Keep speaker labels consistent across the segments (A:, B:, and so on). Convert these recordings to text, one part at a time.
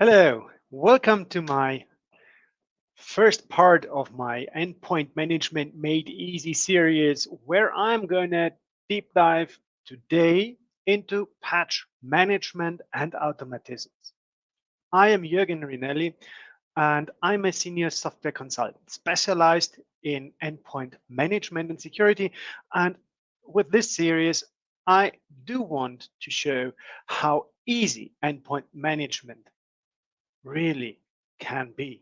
A: Hello, welcome to my first part of my Endpoint Management Made Easy series, where I'm going to deep dive today into patch management and automatisms. I am Jürgen Rinelli, and I'm a senior software consultant specialized in endpoint management and security. And with this series, I do want to show how easy endpoint management really can be.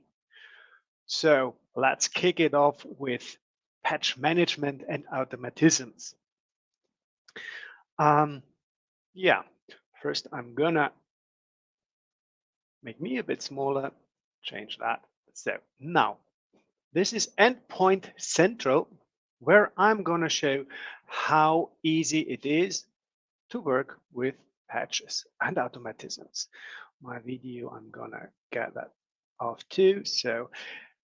A: So let's kick it off with patch management and automatisms. Um, yeah, first I'm gonna make me a bit smaller, change that. So now this is Endpoint Central, where I'm gonna show how easy it is to work with patches and automatisms. My video, I'm gonna get that off too, so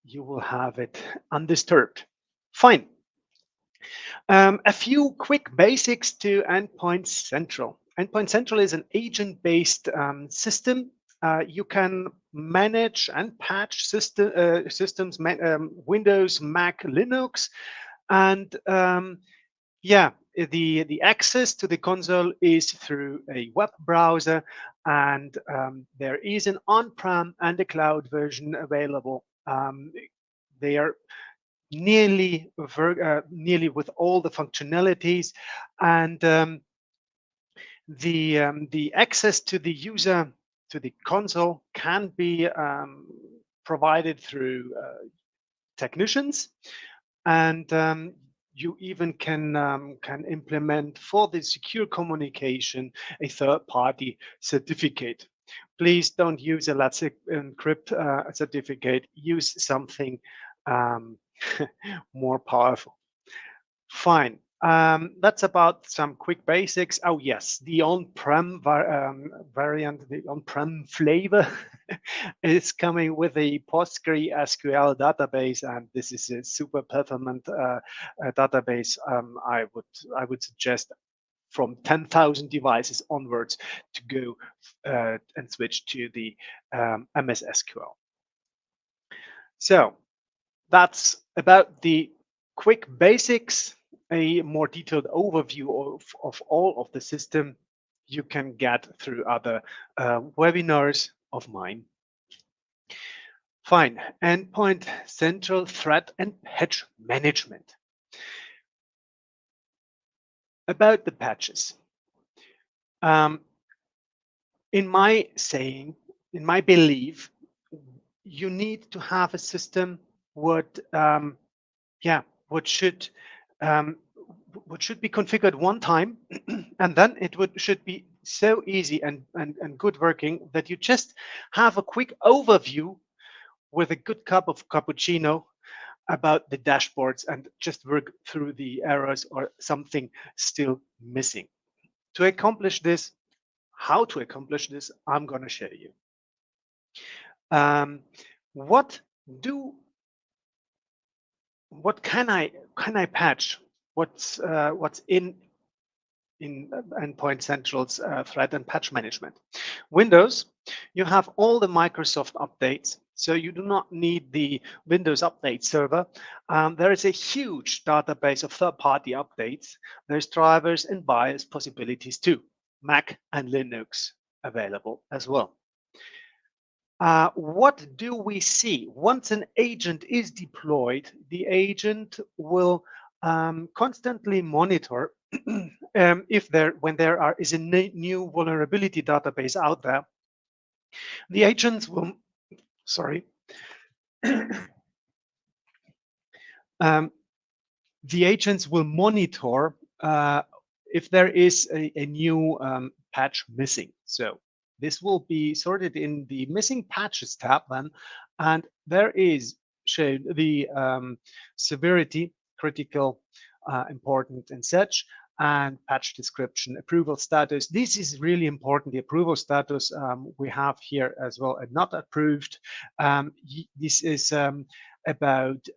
A: you will have it undisturbed. Fine. A few quick basics to Endpoint Central. Endpoint Central is an agent-based system. You can manage and patch systems, Windows, Mac, Linux, and yeah, the access to the console is through a web browser, and there is an on-prem and a cloud version available. They are nearly with all the functionalities, and the access to the user to the console can be provided through technicians, and you even can implement for the secure communication a third-party certificate. Please don't use a Let's Encrypt certificate. Use something um, more powerful. Fine. That's about some quick basics. Oh yes, the on-prem variant, the on-prem flavor is coming with a PostgreSQL database, and this is a super performant database. I would suggest from 10,000 devices onwards to go and switch to the MS SQL. So that's about the quick basics. A more detailed overview of all of the system you can get through other webinars of mine. Fine. Endpoint Central Threat and Patch Management. About the patches. Um, in my saying, in my belief, you need to have a system what yeah what should um, what should be configured one time, and then it should be so easy and good working that you just have a quick overview with a good cup of cappuccino about the dashboards and just work through the errors or something still missing. To accomplish this, how to accomplish this, I'm going to show you. Um, what do what can I patch? What's in Endpoint Central's threat and patch management? Windows, you have all the Microsoft updates, so you do not need the Windows Update Server. There is a huge database of third-party updates. There's drivers and BIOS possibilities too. Mac and Linux available as well. What do we see? Once an agent is deployed, the agent will constantly monitor if when there is a new vulnerability database out there. The agents will, sorry, um, the agents will monitor if there is a new patch missing. So this will be sorted in the missing patches tab then, and there is shown the severity, critical, important, and such, and patch description, approval status. This is really important. The approval status we have here as well, and not approved. This is about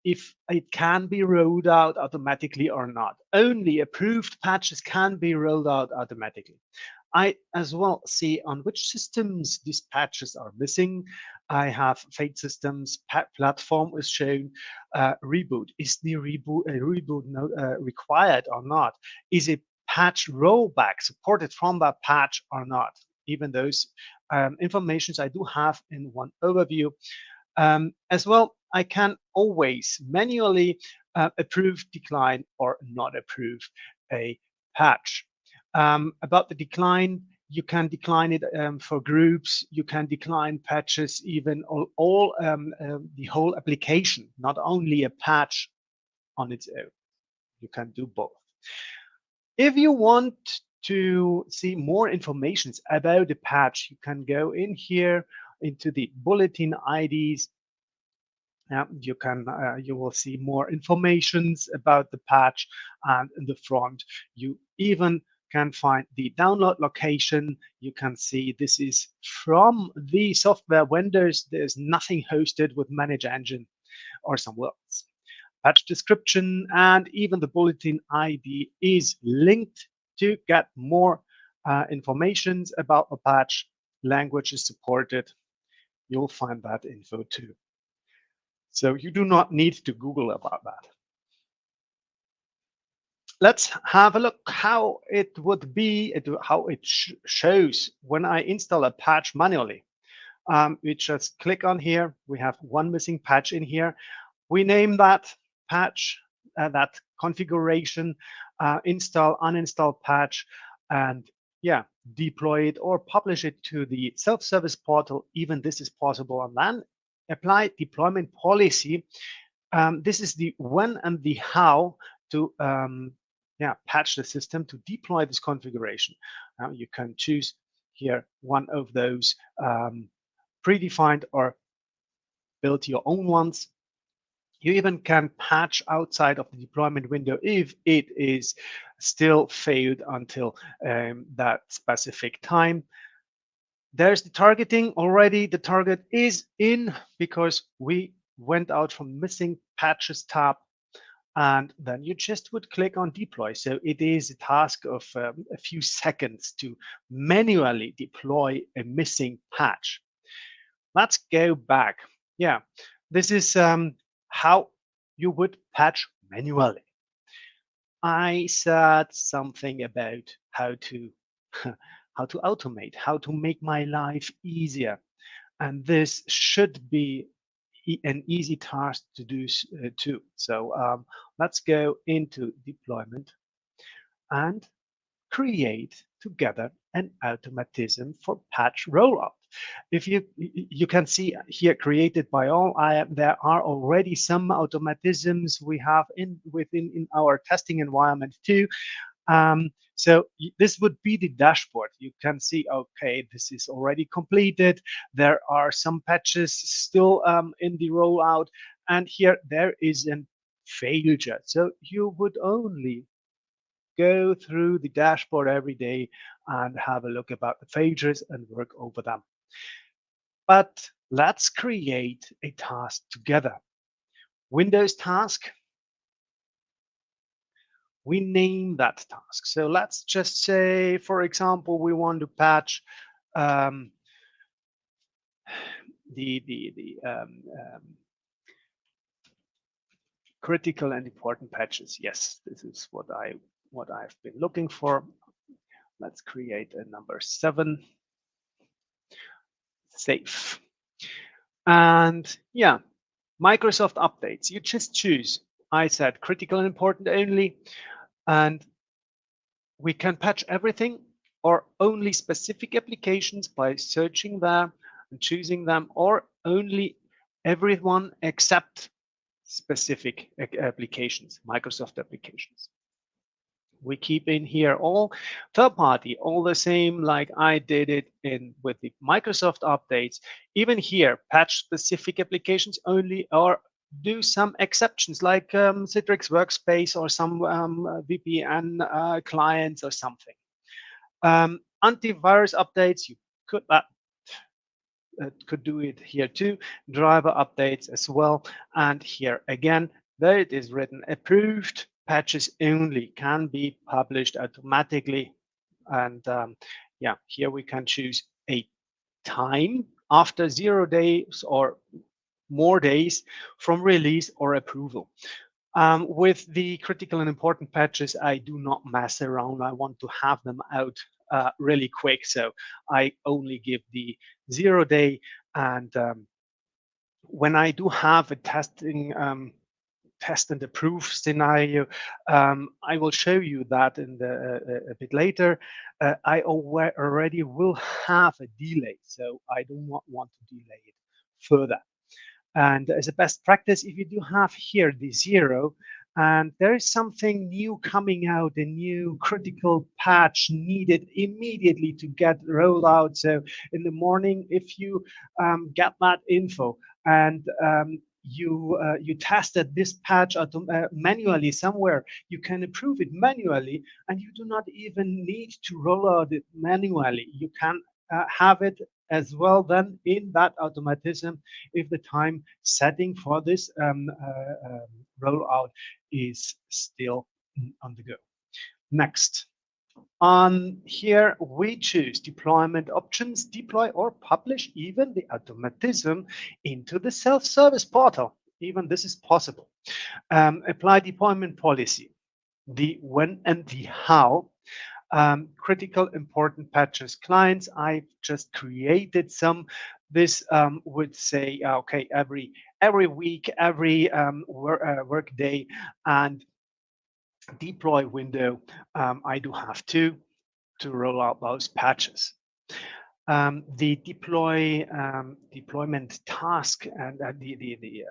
A: if it can be rolled out automatically or not. Only approved patches can be rolled out automatically. I as well see on which systems these patches are missing. I have Fate Systems platform is shown. Reboot, is the reboot required or not? Is a patch rollback supported from that patch or not? Even those informations I do have in one overview. As well, I can always manually approve, decline, or not approve a patch. About the decline, you can decline it for groups. You can decline patches, even all the whole application, not only a patch on its own. You can do both. If you want to see more information about the patch, you can go in here into the bulletin IDs. You will see more informations about the patch, and in the front you even can find the download location. You can see this is from the software vendors. There's nothing hosted with Manage Engine or somewhere else. Patch description and even the bulletin ID is linked to get more information about the patch. Language is supported. You'll find that info too. So you do not need to Google about that. Let's have a look how it would be, how it shows when I install a patch manually. We just click on here. We have one missing patch in here. We name that patch, that configuration, install, uninstall patch, and yeah, deploy it or publish it to the self-service portal. Even this is possible. And then apply deployment policy. This is the when and the how to patch the system to deploy this configuration. You can choose here one of those predefined or build your own ones. You even can patch outside of the deployment window if it is still failed until that specific time. There's the targeting already. The target is in because we went out from missing patches tab, and then you just would click on deploy. So it is a task of a few seconds to manually deploy a missing patch. Let's go back. Yeah, this is how you would patch manually. I said something about how to how to automate, how to make my life easier, and this should be an easy task to do too. So let's go into deployment and create together an automatism for patch rollout. If you can see here created by all, there are already some automatisms we have within in our testing environment too. So this would be the dashboard. You can see, okay, this is already completed. There are some patches still in the rollout, and here there is a failure. So you would only go through the dashboard every day and have a look about the failures and work over them. But let's create a task together. Windows task. We name that task. So let's just say, for example, we want to patch the critical and important patches. Yes, this is what I've been looking for. Let's create a number 7. Save. And yeah, Microsoft updates. You just choose. I said critical and important only, and we can patch everything or only specific applications by searching there and choosing them, or only everyone except specific applications, Microsoft applications. We keep in here all third party, all the same like I did it in with the Microsoft updates. Even here, patch specific applications only, or do some exceptions like Citrix Workspace or some VPN clients or something. Antivirus updates, you could do it here too. Driver updates as well. And here again, there it is written approved patches only can be published automatically. And Yeah, here we can choose a time after 0 days or more days from release or approval. With the critical and important patches, I do not mess around. I want to have them out really quick. So I only give the 0 day. And when I do have a test and approve scenario, I will show you that in a bit later. I already will have a delay, so I do not want to delay it further. And as a best practice, if you do have here the 0, and there is something new coming out, a new critical patch needed immediately to get rolled out. So in the morning, if you get that info and you tested this patch manually somewhere, you can approve it manually, and you do not even need to roll out it manually. You can have it as well then in that automatism if the time setting for this rollout is still on the go. Next. On here, we choose deployment options, deploy or publish even the automatism into the self-service portal. Even this is possible. Apply deployment policy, the when and the how. Critical important patches clients. I've just created some. This would say, okay, every week, every work day, and deploy window. I do have to roll out those patches. The deployment task and the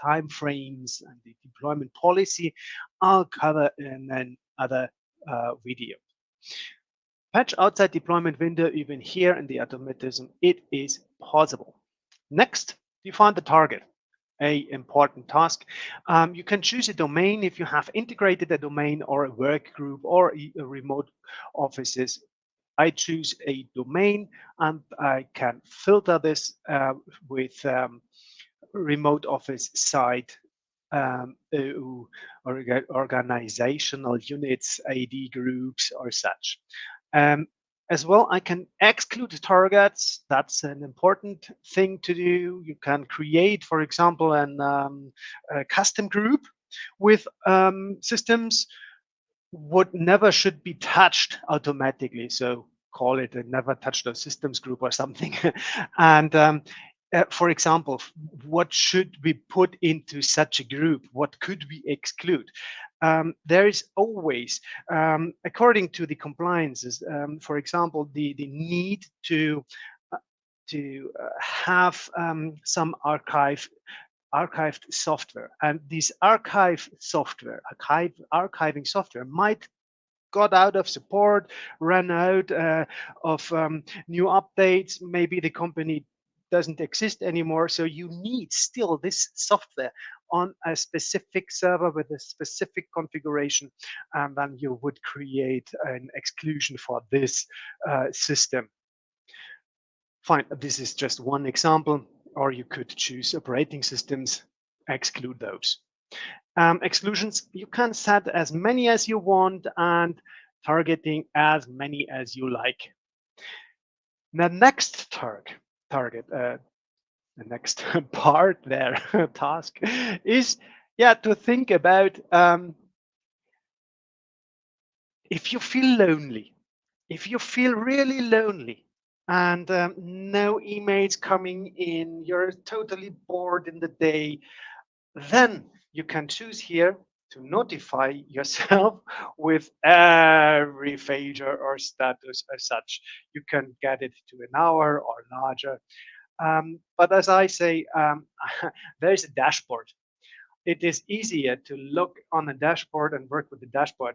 A: time frames and the deployment policy, I'll cover in another video. Patch outside deployment window, even here in the automatism, it is possible. Next, define the target, a important task. You can choose a domain if you have integrated a domain or a work group or a remote offices. I choose a domain and I can filter this with remote office site, organizational units, AD groups, or such. Um, as well, I can exclude targets. That's an important thing to do. You can create, for example, a custom group with systems what never should be touched automatically. So call it a never touch those systems group or something. And for example, what should we put into such a group? What could we exclude? There is always, according to the compliances, for example, the need to have some archived software, and this archiving software might got out of support, ran out of new updates. Maybe the company doesn't exist anymore. So you need still this software on a specific server with a specific configuration, and then you would create an exclusion for this system. Fine, this is just one example, or you could choose operating systems, exclude those. Exclusions, you can set as many as you want and targeting as many as you like. The next the next part there, task is, to think about if you feel lonely, if you feel really lonely and no emails coming in, you're totally bored in the day, then you can choose here to notify yourself with every failure or status as such. You can get it to an hour or larger. But as I say, there is a dashboard. It is easier to look on a dashboard and work with the dashboard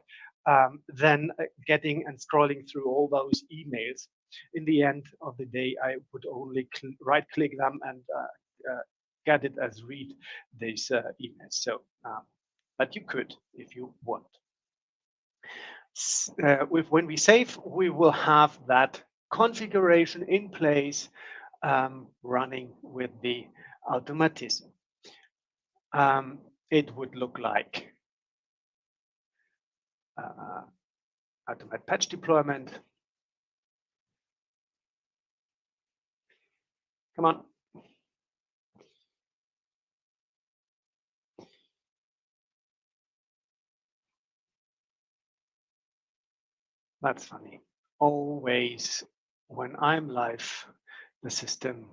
A: than getting and scrolling through all those emails. In the end of the day, I would only right click them and get it as read these emails. So, but you could if you want. When we save, we will have that configuration in place running with the automatism. It would look like automatic patch deployment, Come on. That's funny. Always when I'm live, the system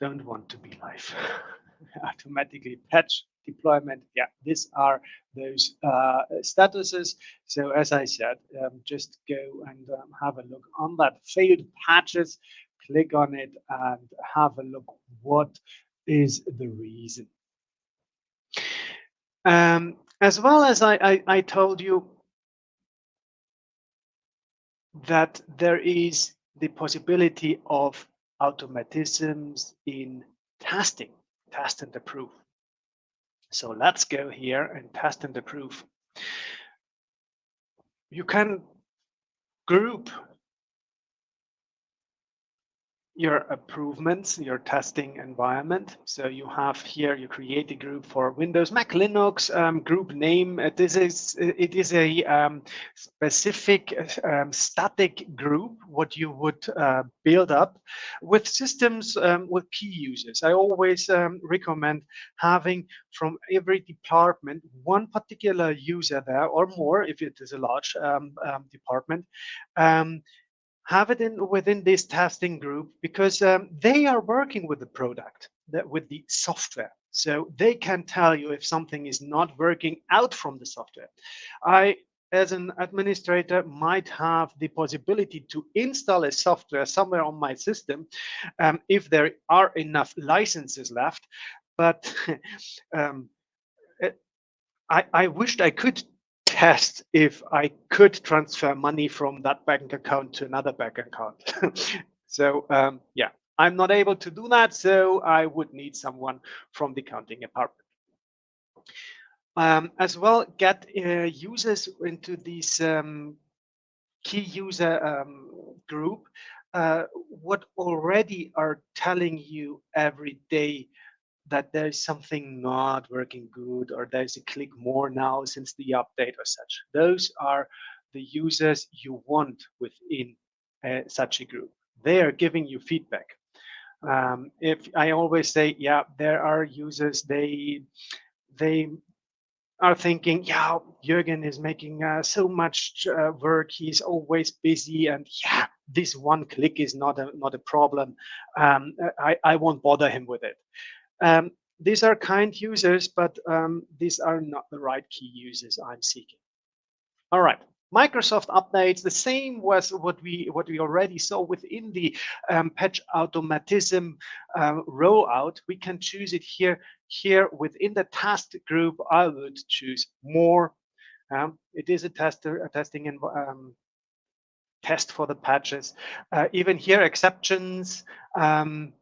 A: don't want to be live. Automatically patch deployment. Yeah, these are those statuses. So as I said, just go and have a look on that failed patches, click on it and have a look what is the reason. As well as I told you that there is the possibility of automatisms in testing, test and approve. So let's go here and test and approve. You can group your improvements, your testing environment. So you have here, you create a group for Windows, Mac, Linux, group name. It is a specific static group, what you would build up with systems with key users. I always recommend having from every department one particular user there or more if it is a large department. Have it in within this testing group because they are working with the product, with the software. So they can tell you if something is not working out from the software. I, as an administrator, might have the possibility to install a software somewhere on my system if there are enough licenses left. But um, I wished I could test if I could transfer money from that bank account to another bank account. So yeah, I'm not able to do that. So I would need someone from the accounting department. As well, get users into this key user group. What already are telling you every day that there's something not working good or there's a click more now since the update or such. Those are the users you want within such a group. They are giving you feedback. If I always say, yeah, there are users, they are thinking, yeah, Jürgen is making so much work. He's always busy, and yeah, this one click is not a problem. I won't bother him with it. These are kind users, but these are not the right key users I'm seeking. All right. Microsoft updates the same was what we already saw within the patch automatism rollout. We can choose it here within the task group. I would choose more. It is a testing test for the patches. Even here, exceptions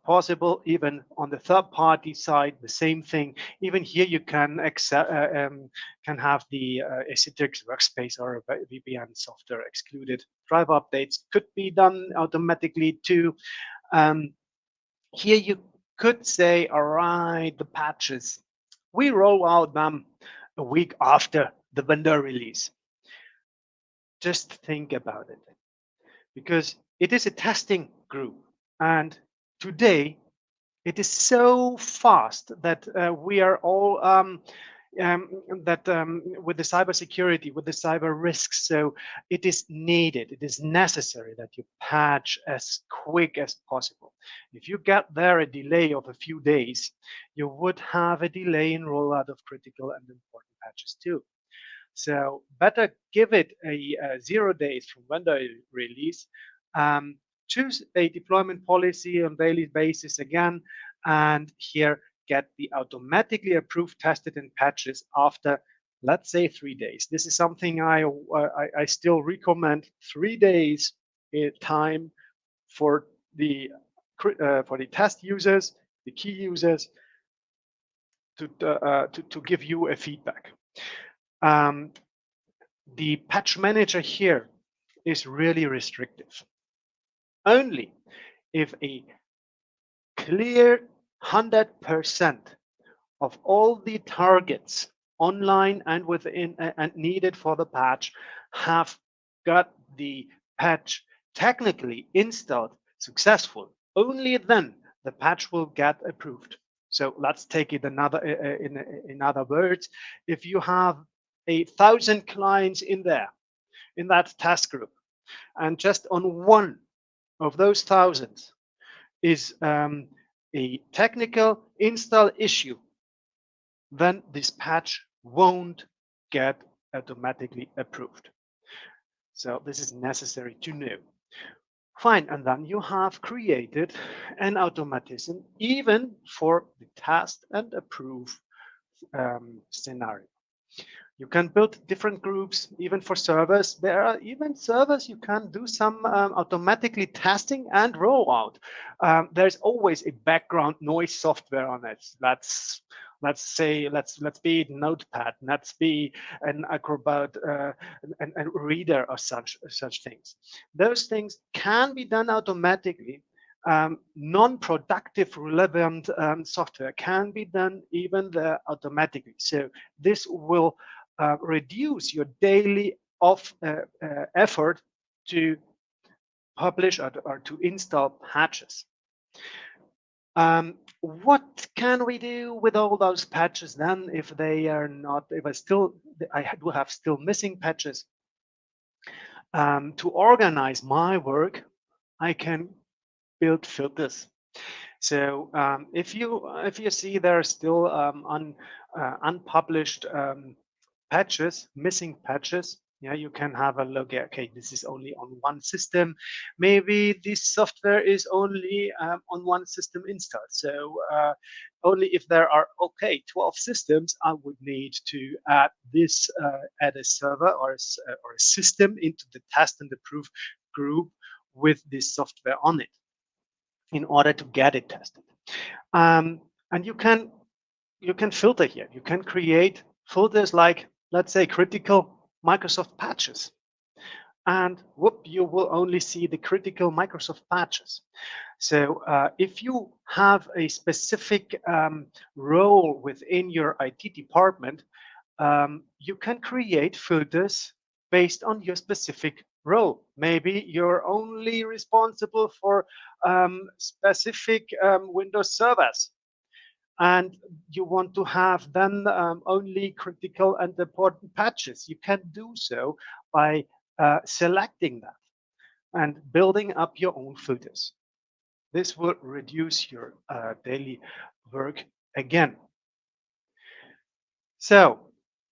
A: possible. Even on the third-party side, the same thing. Even here, you can have the Citrix workspace or VPN software excluded. Driver updates could be done automatically too. Here, you could say, all right, the patches, we roll out them a week after the vendor release. Just think about it, because it is a testing group. And today, it is so fast that we are all um, with the cybersecurity, with the cyber risks. So it is needed, it is necessary that you patch as quick as possible. If you get there a delay of a few days, you would have a delay in rollout of critical and important patches too. So better give it a 0 days from vendor release. Choose a deployment policy on daily basis again, and here get the automatically approved, tested, and patches after, let's say, 3 days. This is something I still recommend. 3 days time for the test users, the key users, to give you a feedback. The patch manager here is really restrictive. Only if a clear 100% of all the targets online and within and needed for the patch have got the patch technically installed successful, only then the patch will get approved. So let's take it another in other words. If you have 1,000 clients in there in that task group, and just on one of those thousands is a technical install issue, then this patch won't get automatically approved. So this is necessary to know. Fine, and then you have created an automatism even for the test and approve scenario. You can build different groups, even for servers. There are even servers you can do some automatically testing and rollout. There's always a background noise software on it. Let's say let's be it Notepad, let's be an Acrobat, a reader or such things. Those things can be done automatically. Non-productive relevant software can be done even there automatically. So this will reduce your daily effort to publish or to install patches. What can we do with all those patches then if they are not, if I do have still missing patches? To organize my work, I can build filters. So if you see there are still unpublished patches, missing patches, yeah, you can have a look at, okay, this is only on one system. Maybe this software is only on one system installed. So only if there are, okay, 12 systems, I would need to add this, add a server or a system into the test and approve group with this software on it in order to get it tested. And you can filter here. You can create filters like, let's say, critical Microsoft patches. And whoop, you will only see the critical Microsoft patches. So if you have a specific role within your IT department, you can create filters based on your specific role. Maybe you're only responsible for specific Windows servers, and you want to have then only critical and important patches. You can do so by selecting that and building up your own filters. This will reduce your daily work again. So,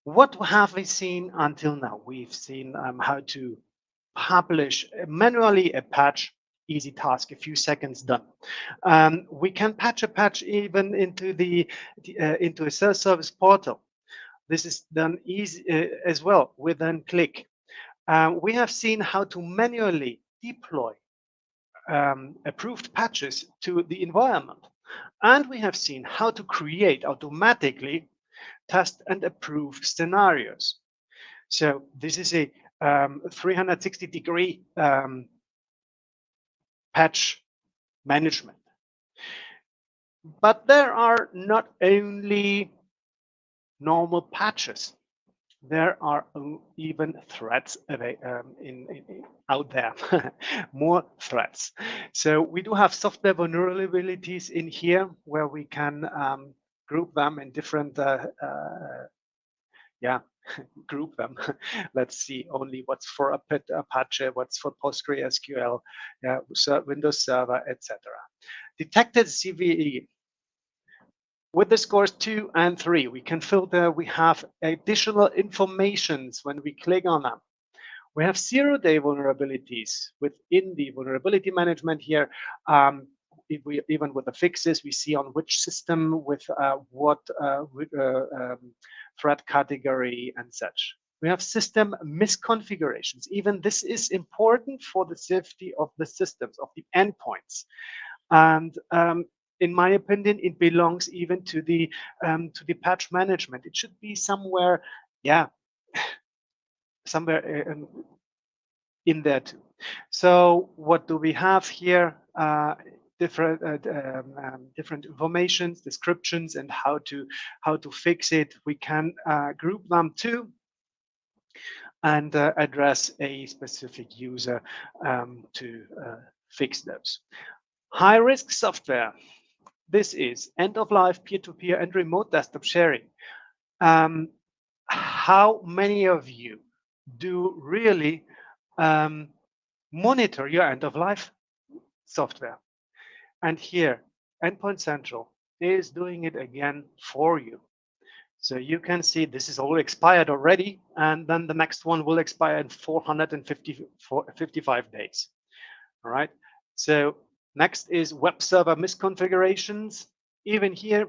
A: what have we seen until now? We've seen how to publish manually a patch, easy task, a few seconds done. We can patch a patch even into a self-service portal. This is done easy as well with one click. We have seen how to manually deploy approved patches to the environment. And we have seen how to create automatically test and approve scenarios. So this is a 360-degree patch management. But there are not only normal patches. There are even threats out there, more threats. So we do have software vulnerabilities in here where we can group them in different, yeah, group them. Let's see only what's for Apache, what's for PostgreSQL, yeah, Windows Server, etc. Detected CVE. With the scores 2 and 3, we can filter, we have additional informations when we click on them. We have zero-day vulnerabilities within the vulnerability management here. Even with the fixes, we see on which system with what threat category and such. We have system misconfigurations. Even this is important for the safety of the systems, of the endpoints. And in my opinion, it belongs even to the patch management. It should be somewhere, yeah, somewhere in there too. So what do we have here? Different informations, descriptions, and how to fix it. We can group them too, and address a specific user to fix those. High-risk software. This is end-of-life peer-to-peer and remote desktop sharing. How many of you do really monitor your end-of-life software? And here, Endpoint Central is doing it again for you. So you can see this is all expired already, and then the next one will expire in 455 days. All right. So next is web server misconfigurations. Even here,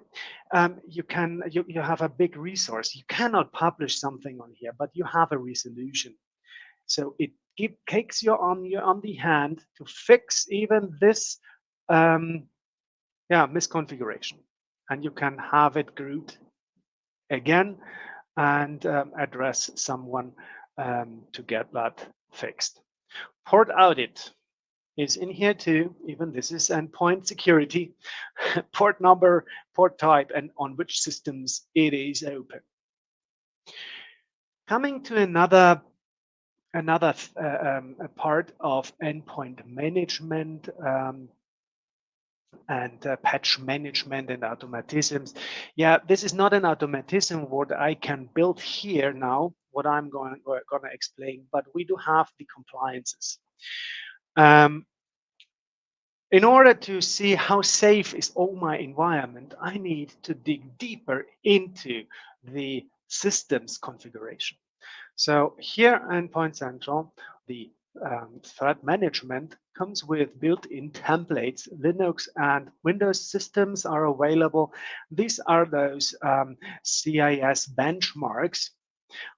A: you have a big resource. You cannot publish something on here, but you have a resolution. So it takes you on the hand to fix even this misconfiguration, and you can have it grouped again and address someone to get that fixed. Port audit is in here too. Even this is endpoint security, port number, port type, and on which systems it is open. Coming to another part of endpoint management and patch management and automatisms. Yeah, this is not an automatism what I can build here now, what I'm going to explain, but we do have the compliances. In order to see how safe is all my environment, I need to dig deeper into the systems configuration. So here Endpoint Central, the threat management comes with built-in templates. Linux and Windows systems are available. These are those CIS benchmarks.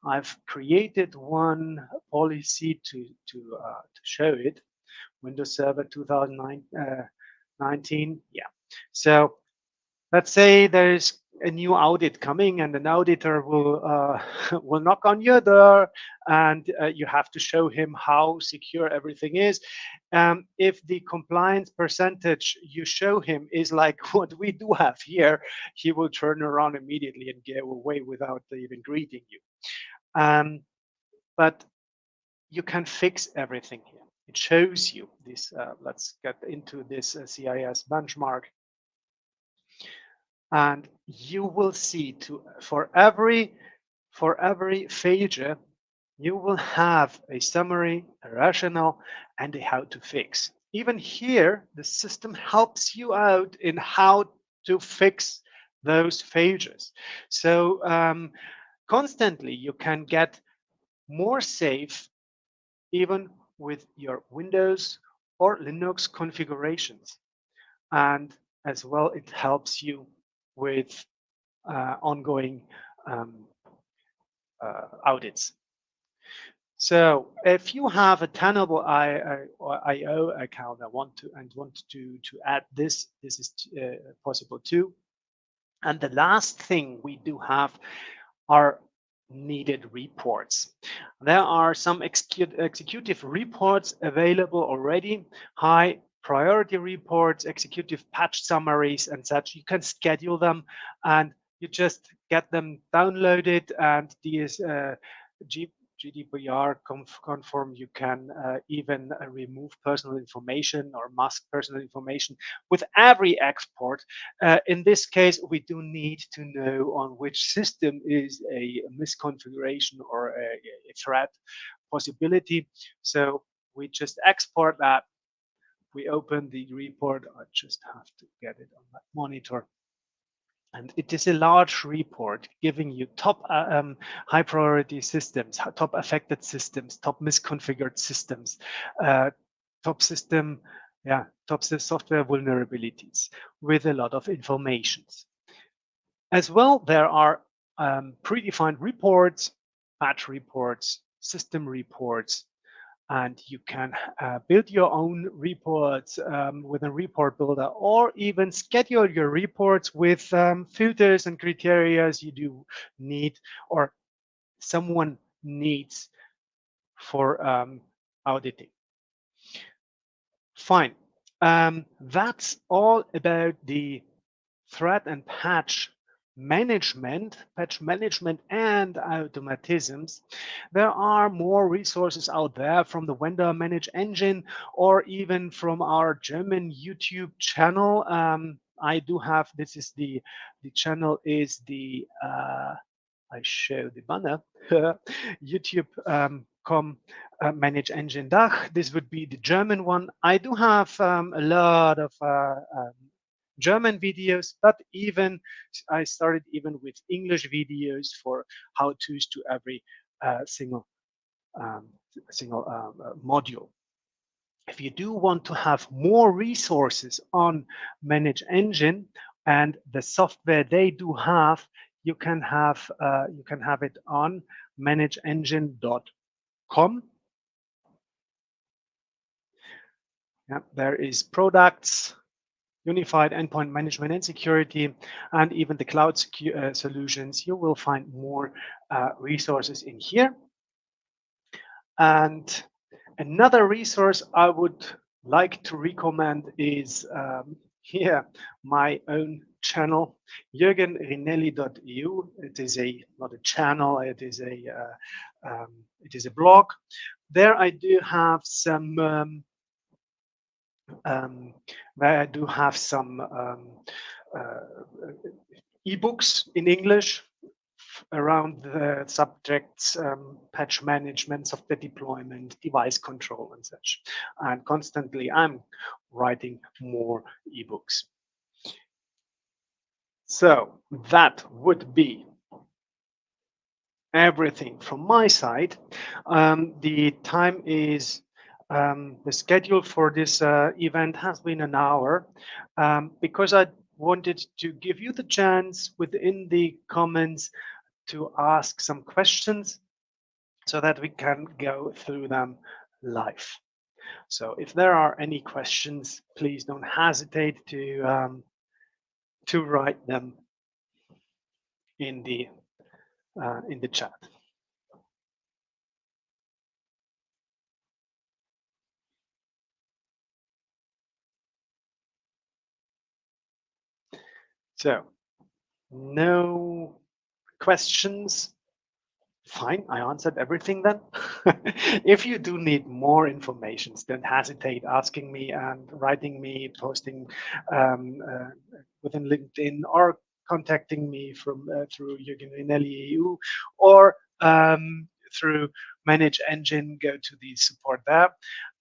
A: I've created one policy to show it. Windows Server 2019. Yeah. So let's say there's a new audit coming, and an auditor will will knock on your door, and you have to show him how secure everything is. If the compliance percentage you show him is like what we do have here, he will turn around immediately and go away without even greeting you. But you can fix everything here. It shows you this. Let's get into this CIS benchmark. And you will see for every failure, you will have a summary, a rationale, and a how to fix. Even here, the system helps you out in how to fix those failures. So constantly you can get more safe even with your Windows or Linux configurations. And as well, it helps you with ongoing audits. So if you have a Tenable IO account and want to add this, this is possible too. And the last thing we do have are needed reports. There are some executive reports available already, high priority reports, executive patch summaries and such. You can schedule them and you just get them downloaded, and these GDPR conform. You can even remove personal information or mask personal information with every export. In this case, we do need to know on which system is a misconfiguration or a threat possibility. So we just export that. We open the report. I just have to get it on my monitor. And it is a large report giving you top high priority systems, top affected systems, top misconfigured systems, top system, top software vulnerabilities with a lot of information. As well, there are predefined reports, patch reports, system reports, and you can build your own reports with a report builder, or even schedule your reports with filters and criteria you do need or someone needs for auditing. Fine. That's all about the threat and patch management, patch management and automatisms, there are more resources out there from the vendor manage engine or even from our German YouTube channel. I do have, this is the channel is the, I show the banner, YouTube com manage engine Dach. This would be the German one. I do have a lot of German videos, but even I started even with English videos for how-tos to every single um, module. If you do want to have more resources on Manage Engine and the software they do have, you can have it on manageengine.com. Yeah, there is products, unified endpoint management and security, and even the cloud solutions. You will find more resources in here. And another resource I would like to recommend is here, my own channel, jürgenrinelli.eu. It is not a channel, it is a blog. There I do have some where I do have some ebooks in English around the subjects patch management, software deployment, device control, and such. And constantly I'm writing more ebooks. So that would be everything from my side. The time is the schedule for this event has been an hour because I wanted to give you the chance within the comments to ask some questions so that we can go through them live. So if there are any questions, please don't hesitate to write them in the chat. So no questions. Fine, I answered everything then. If you do need more information, don't hesitate asking me and writing me, posting within LinkedIn, or contacting me from through Jürgen Rinelli EU or through Manage Engine. Go to the support there.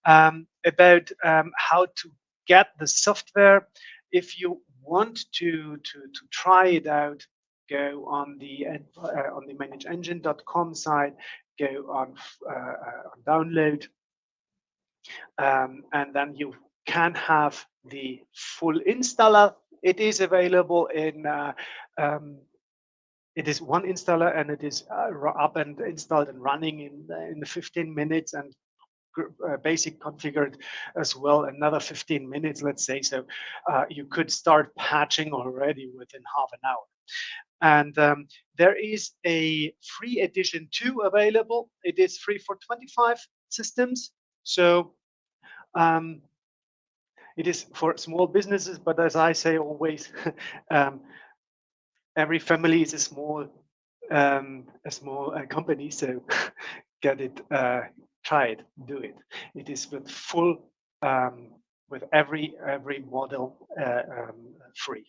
A: About how to get the software. If you want to try it out, go on the manageengine.com site, go on download, and then you can have the full installer. It is available in it is one installer, and it is up and installed and running in the 15 minutes, and basic configured as well another 15 minutes, let's say. So you could start patching already within half an hour. And there is a free edition 2 available. It is free for 25 systems. So it is for small businesses, but as I say always, every family is a small company. So get it, try it, do it. It is with full with every model free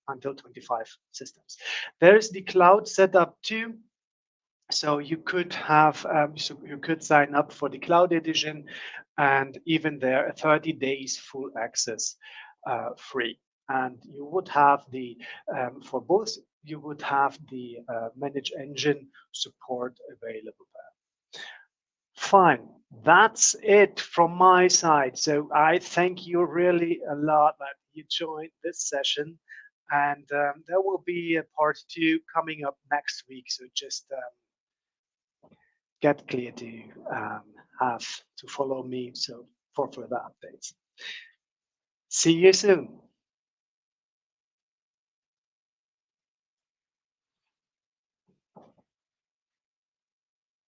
A: until 25 systems. There's the cloud setup too. So you could have you could sign up for the cloud edition, and even there 30 days full access free. And you would have the for both, you would have the Manage Engine support available there. Fine, that's it from my side. So I thank you really a lot that you joined this session, and there will be a part 2 coming up next week. So just get clear to have to follow me so for further updates. See you soon.